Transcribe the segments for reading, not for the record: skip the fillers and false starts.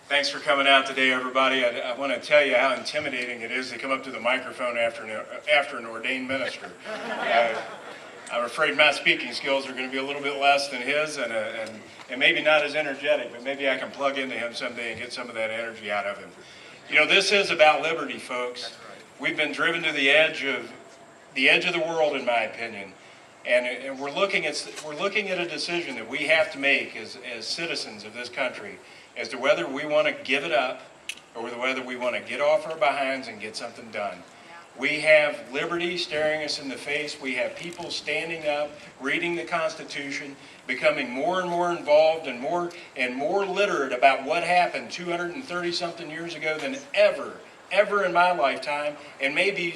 Thanks for coming out today, everybody. I want to tell you how intimidating it is to come up to the microphone after an ordained minister. I'm afraid my speaking skills are going to be a little bit less than his, and maybe not as energetic, but maybe I can plug into him someday and get some of that energy out of him. You know, this is about liberty, folks. We've been driven to the edge of the world, in my opinion, and we're looking at a decision that we have to make as citizens of this country as to whether we want to give it up or whether we want to get off our behinds and get something done. We have liberty staring us in the face. We have people standing up, reading the Constitution, becoming more and more involved and more literate about what happened 230-something years ago than ever in my lifetime, and maybe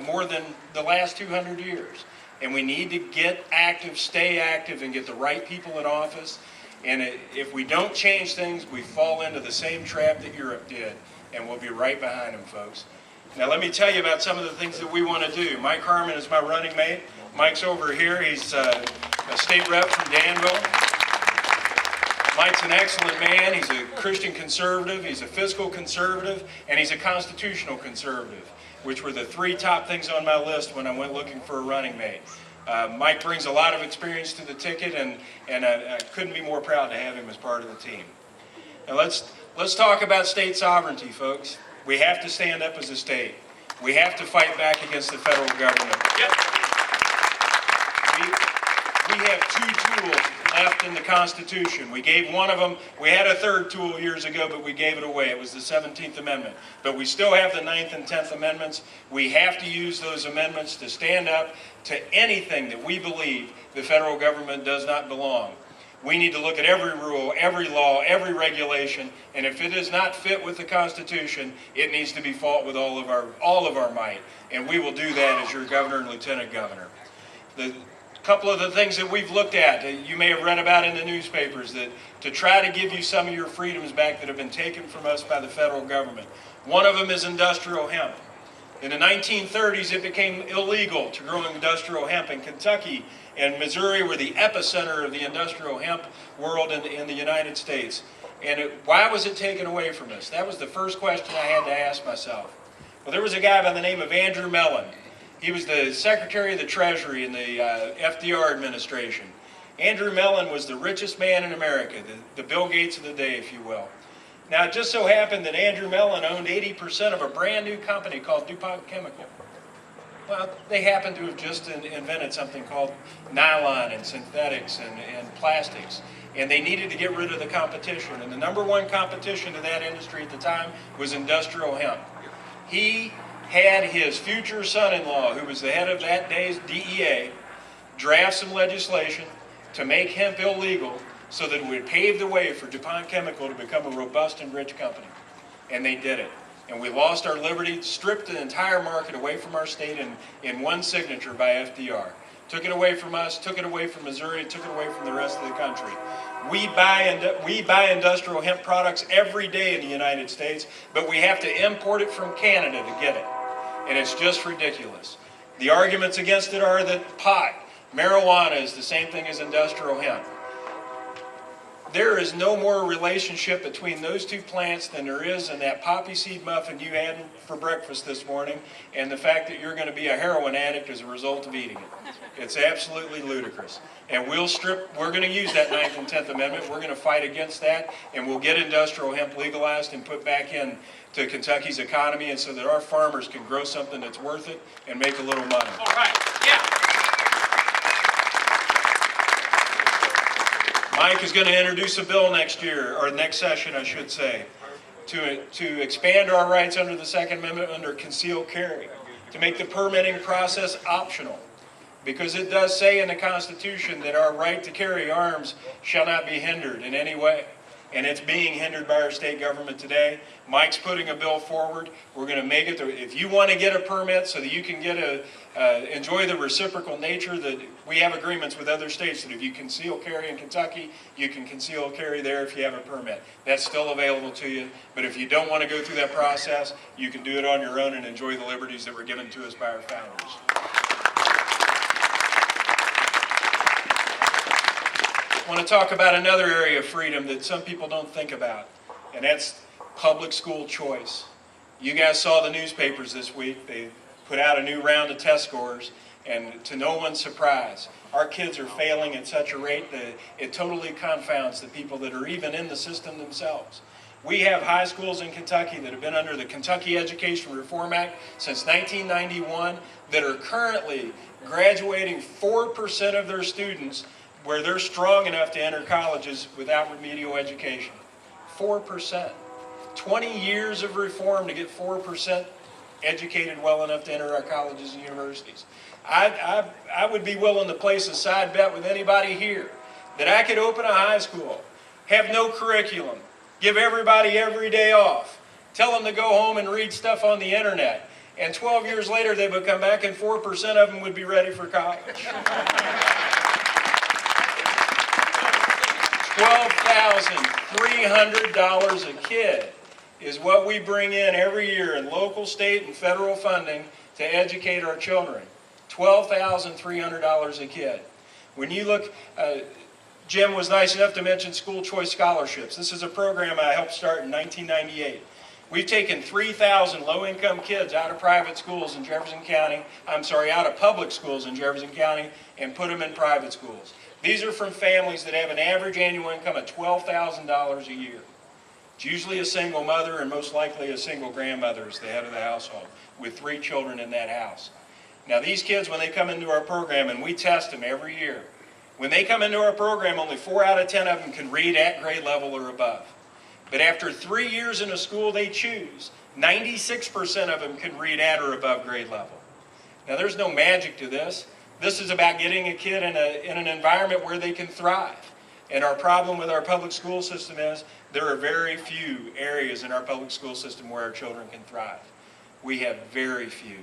more than the last 200 years. And we need to get active, stay active, and get the right people in office. And if we don't change things, we fall into the same trap that Europe did, and we'll be right behind them, folks. Now, let me tell you about some of the things that we want to do. Mike Harmon is my running mate. Mike's over here. He's a state rep from Danville. Mike's an excellent man. He's a Christian conservative. He's a fiscal conservative, and he's a constitutional conservative, which were the three top things on my list when I went looking for a running mate. Mike brings a lot of experience to the ticket, and I couldn't be more proud to have him as part of the team. Now let's talk about state sovereignty, folks. We have to stand up as a state. We have to fight back against the federal government. Yep. We have two tools left in the Constitution. We gave one of them. We had a third tool years ago, but we gave it away. It was the 17th Amendment. But we still have the 9th and 10th Amendments. We have to use those amendments to stand up to anything that we believe the federal government does not belong. We need to look at every rule, every law, every regulation, and if it is not fit with the Constitution, it needs to be fought with all of our might. And we will do that as your governor and lieutenant governor. The couple of the things that we've looked at, that you may have read about in the newspapers, that to try to give you some of your freedoms back that have been taken from us by the federal government. One of them is industrial hemp. In the 1930s, it became illegal to grow industrial hemp in Kentucky, and Missouri were the epicenter of the industrial hemp world in the United States. And why was it taken away from us? That was the first question I had to ask myself. Well, there was a guy by the name of Andrew Mellon. He was the Secretary of the Treasury in the FDR administration. Andrew Mellon was the richest man in America, the Bill Gates of the day, if you will. Now, it just so happened that Andrew Mellon owned 80% of a brand new company called DuPont Chemical. Well, they happened to have just invented something called nylon and synthetics and plastics. And they needed to get rid of the competition. And the number one competition to that industry at the time was industrial hemp. He had his future son-in-law, who was the head of that day's DEA, draft some legislation to make hemp illegal so that it would pave the way for DuPont Chemical to become a robust and rich company. And they did it. And we lost our liberty, stripped the entire market away from our state in one signature by FDR. Took it away from us, took it away from Missouri, took it away from the rest of the country. We buy industrial hemp products every day in the United States, but we have to import it from Canada to get it. And it's just ridiculous. The arguments against it are that marijuana is the same thing as industrial hemp. There is no more relationship between those two plants than there is in that poppy seed muffin you had for breakfast this morning and the fact that you're going to be a heroin addict as a result of eating it. It's absolutely ludicrous. And we're going to use that 9th and 10th Amendment. We're going to fight against that, and we'll get industrial hemp legalized and put back in to Kentucky's economy, and so that our farmers can grow something that's worth it and make a little money. All right, yeah. Mike is going to introduce a bill next year, or next session, I should say, to expand our rights under the Second Amendment under concealed carry, to make the permitting process optional, because it does say in the Constitution that our right to carry arms shall not be hindered in any way. And it's being hindered by our state government today. Mike's putting a bill forward. We're going to make it, if you want to get a permit so that you can enjoy the reciprocal nature, that we have agreements with other states that if you conceal carry in Kentucky, you can conceal carry there if you have a permit. That's still available to you. But if you don't want to go through that process, you can do it on your own and enjoy the liberties that were given to us by our founders. I want to talk about another area of freedom that some people don't think about, and that's public school choice. You guys saw the newspapers this week. They put out a new round of test scores, and to no one's surprise, our kids are failing at such a rate that it totally confounds the people that are even in the system themselves. We have high schools in Kentucky that have been under the Kentucky Education Reform Act since 1991 that are currently graduating 4% of their students where they're strong enough to enter colleges without remedial education. 4%. 20 years of reform to get 4% educated well enough to enter our colleges and universities. I would be willing to place a side bet with anybody here that I could open a high school, have no curriculum, give everybody every day off, tell them to go home and read stuff on the internet, and 12 years later they would come back and 4% of them would be ready for college. $12,300 a kid is what we bring in every year in local, state, and federal funding to educate our children. $12,300 a kid. When you look, Jim was nice enough to mention school choice scholarships. This is a program I helped start in 1998. We've taken 3,000 low-income kids out of private schools in Jefferson County, out of public schools in Jefferson County, and put them in private schools. These are from families that have an average annual income of $12,000 a year. It's usually a single mother and most likely a single grandmother is the head of the household with 3 children in that house. Now these kids, when they come into our program, and we test them every year, when they come into our program, only 4 out of 10 of them can read at grade level or above. But after 3 years in a school they choose, 96% of them can read at or above grade level. Now there's no magic to this. This is about getting a kid in an environment where they can thrive. And our problem with our public school system is there are very few areas in our public school system where our children can thrive. We have very few.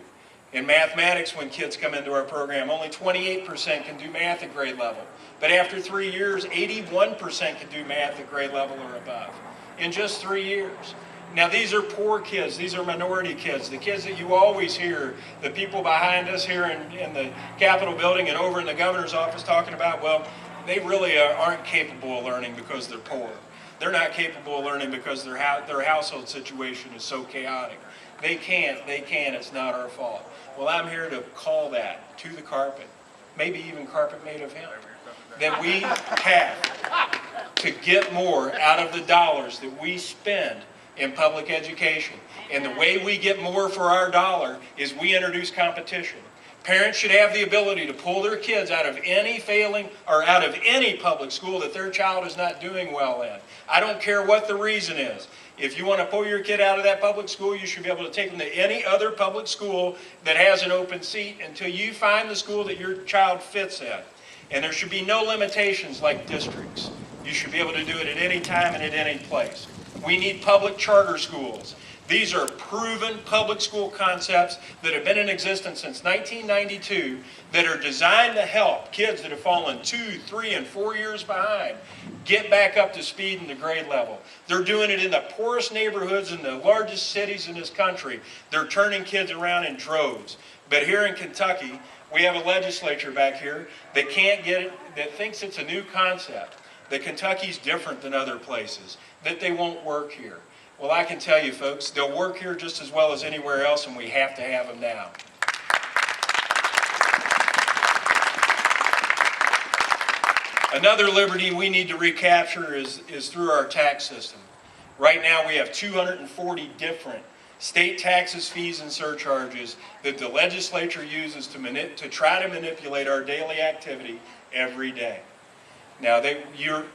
In mathematics, when kids come into our program, only 28% can do math at grade level. But after 3 years, 81% can do math at grade level or above. In just 3 years. Now these are poor kids, these are minority kids, the kids that you always hear, the people behind us here in the Capitol building and over in the governor's office talking about, well, they really aren't capable of learning because they're poor. They're not capable of learning because their household situation is so chaotic. They can't, it's not our fault. Well, I'm here to call that to the carpet, maybe even carpet made of hemp, that we have to get more out of the dollars that we spend in public education. And the way we get more for our dollar is we introduce competition. Parents should have the ability to pull their kids out of any failing or out of any public school that their child is not doing well in. I don't care what the reason is. If you want to pull your kid out of that public school, you should be able to take them to any other public school that has an open seat until you find the school that your child fits in. And there should be no limitations like districts. You should be able to do it at any time and at any place. We need public charter schools. These are proven public school concepts that have been in existence since 1992 that are designed to help kids that have fallen 2, 3, and 4 years behind get back up to speed in the grade level. They're doing it in the poorest neighborhoods in the largest cities in this country. They're turning kids around in droves. But here in Kentucky, we have a legislature back here that can't get it, that thinks it's a new concept, that Kentucky's different than other places, that they won't work here. Well, I can tell you, folks, they'll work here just as well as anywhere else, and we have to have them now. Another liberty we need to recapture is through our tax system. Right now, we have 240 different state taxes, fees, and surcharges that the legislature uses to try to manipulate our daily activity every day. Now,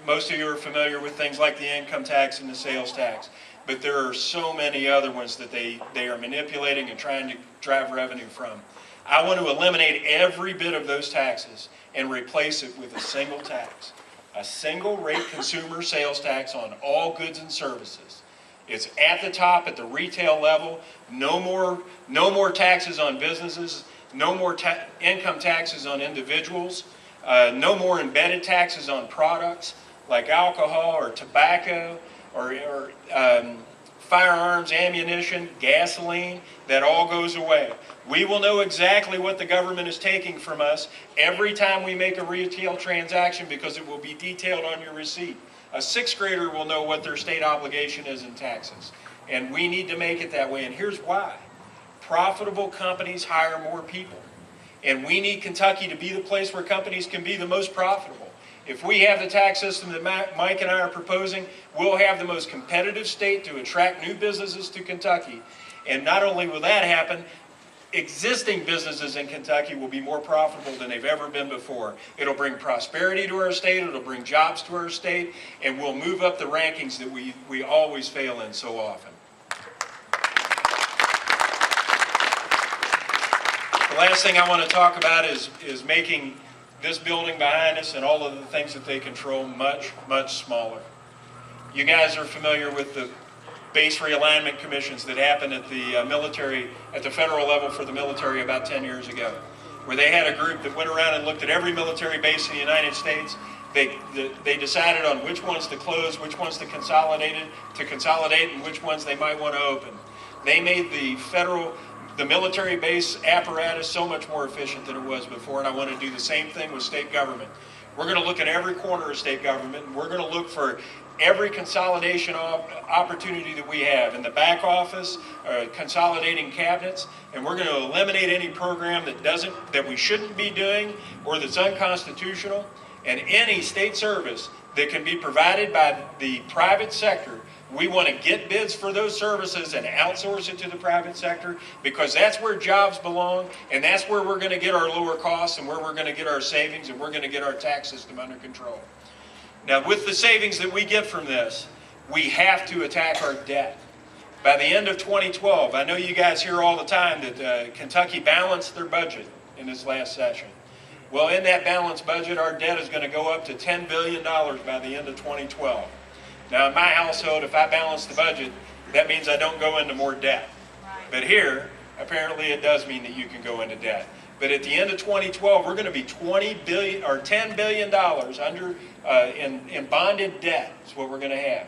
most of you are familiar with things like the income tax and the sales tax, but there are so many other ones that they are manipulating and trying to drive revenue from. I want to eliminate every bit of those taxes and replace it with a single tax, a single rate consumer sales tax on all goods and services. It's at the top, at the retail level. No more taxes on businesses, no more income taxes on individuals, no more embedded taxes on products like alcohol or tobacco or firearms, ammunition, gasoline. That all goes away. We will know exactly what the government is taking from us every time we make a retail transaction because it will be detailed on your receipt. A 6th grader will know what their state obligation is in taxes. And we need to make it that way, and here's why. Profitable companies hire more people. And we need Kentucky to be the place where companies can be the most profitable. If we have the tax system that Mike and I are proposing, we'll have the most competitive state to attract new businesses to Kentucky. And not only will that happen, existing businesses in Kentucky will be more profitable than they've ever been before. It'll bring prosperity to our state, it'll bring jobs to our state, and we'll move up the rankings that we always fail in so often. The last thing I want to talk about is making this building behind us and all of the things that they control much, much smaller. You guys are familiar with the base realignment commissions that happened at the military, at the federal level for the military about 10 years ago, where they had a group that went around and looked at every military base in the United States. They decided on which ones to close, which ones to consolidate, and which ones they might want to open. They made the military base apparatus so much more efficient than it was before, and I want to do the same thing with state government. We're going to look at every corner of state government, and we're going to look for every consolidation opportunity that we have in the back office, consolidating cabinets, and we're going to eliminate any program that we shouldn't be doing or that's unconstitutional, and any state service that can be provided by the private sector. We want to get bids for those services and outsource it to the private sector, because that's where jobs belong, and that's where we're going to get our lower costs and where we're going to get our savings, and we're going to get our tax system under control. Now, with the savings that we get from this, we have to attack our debt. By the end of 2012, I know you guys hear all the time that Kentucky balanced their budget in this last session. Well, in that balanced budget, our debt is going to go up to $10 billion by the end of 2012. Now, in my household, if I balance the budget, that means I don't go into more debt. But here, apparently it does mean that you can go into debt. But at the end of 2012, we're going to be $10 billion under in bonded debt is what we're going to have.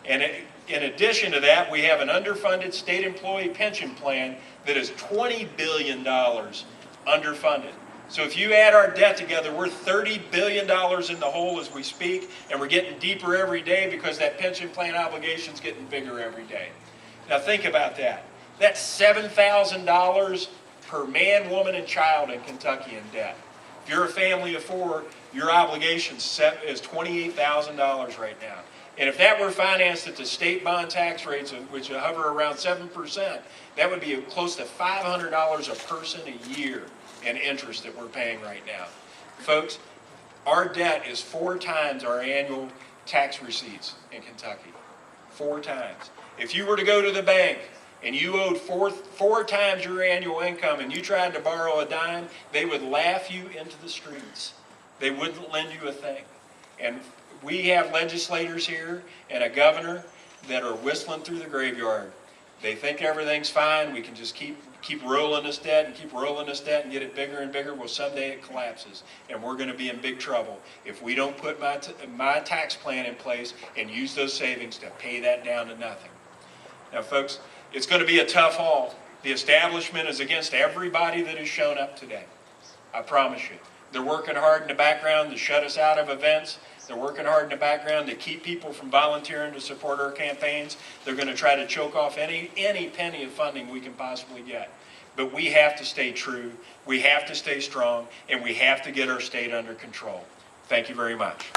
And in addition to that, we have an underfunded state employee pension plan that is $20 billion underfunded. So if you add our debt together, we're $30 billion in the hole as we speak, and we're getting deeper every day because that pension plan obligation is getting bigger every day. Now think about that. That's $7,000 per man, woman, and child in Kentucky in debt. If you're a family of four, your obligation is $28,000 right now. And if that were financed at the state bond tax rates, which hover around 7%, that would be close to $500 a person a year in interest that we're paying right now. Folks, our debt is 4 times our annual tax receipts in Kentucky. 4 times. If you were to go to the bank and you owed four times your annual income and you tried to borrow a dime, they would laugh you into the streets. They wouldn't lend you a thing. And we have legislators here and a governor that are whistling through the graveyard. They think everything's fine. We can just keep rolling this debt and keep rolling this debt and get it bigger and bigger. Well, someday it collapses, and we're going to be in big trouble if we don't put my tax plan in place and use those savings to pay that down to nothing. Now, folks, it's going to be a tough haul. The establishment is against everybody that has shown up today. I promise you. They're working hard in the background to shut us out of events. They're working hard in the background to keep people from volunteering to support our campaigns. They're going to try to choke off any penny of funding we can possibly get. But we have to stay true, we have to stay strong, and we have to get our state under control. Thank you very much.